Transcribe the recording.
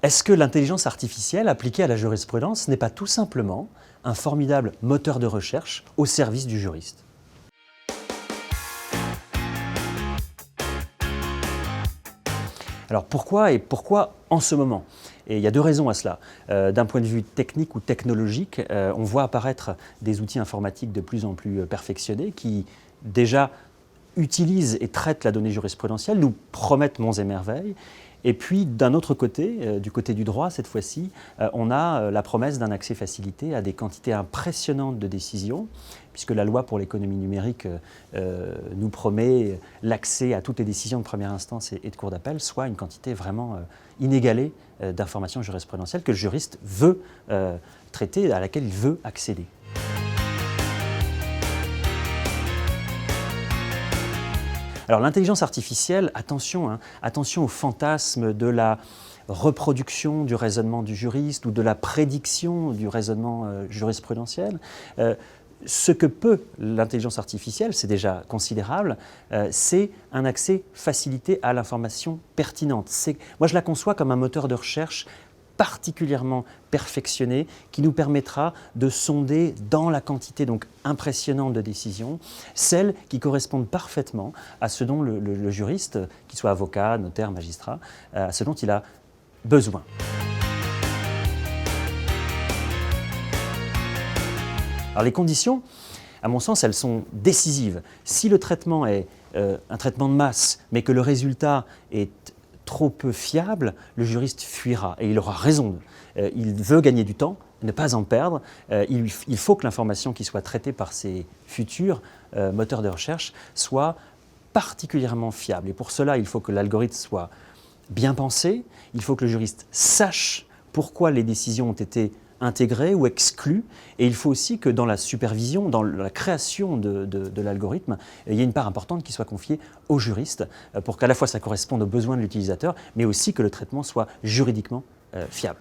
Est-ce que l'intelligence artificielle appliquée à la jurisprudence n'est pas tout simplement un formidable moteur de recherche au service du juriste? Alors pourquoi en ce moment? Et il y a deux raisons à cela. D'un point de vue technique ou technologique, on voit apparaître des outils informatiques de plus en plus perfectionnés qui déjà utilisent et traitent la donnée jurisprudentielle, nous promettent monts et merveilles. Et puis d'un autre côté, du côté du droit cette fois-ci, on a la promesse d'un accès facilité à des quantités impressionnantes de décisions, puisque la loi pour l'économie numérique nous promet l'accès à toutes les décisions de première instance et de cour d'appel, soit une quantité vraiment inégalée d'informations jurisprudentielles que le juriste veut traiter, à laquelle il veut accéder. Alors l'intelligence artificielle, attention, attention au fantasme de la reproduction du raisonnement du juriste ou de la prédiction du raisonnement jurisprudentiel. Ce que peut l'intelligence artificielle, c'est déjà considérable, c'est un accès facilité à l'information pertinente. Moi je la conçois comme un moteur de recherche particulièrement perfectionné qui nous permettra de sonder dans la quantité donc impressionnante de décisions celles qui correspondent parfaitement à ce dont le juriste, qu'il soit avocat, notaire, magistrat, à ce dont il a besoin. Alors les conditions, à mon sens, elles sont décisives. Si le traitement est un traitement de masse, mais que le résultat est trop peu fiable, le juriste fuira et il aura raison. Il veut gagner du temps, ne pas en perdre. Il faut que l'information qui soit traitée par ces futurs moteurs de recherche soit particulièrement fiable. Et pour cela, il faut que l'algorithme soit bien pensé, il faut que le juriste sache pourquoi les décisions ont été intégrées ou exclues, et il faut aussi que dans la supervision, dans la création de l'algorithme, il y ait une part importante qui soit confiée au juriste pour qu'à la fois ça corresponde aux besoins de l'utilisateur, mais aussi que le traitement soit juridiquement fiable.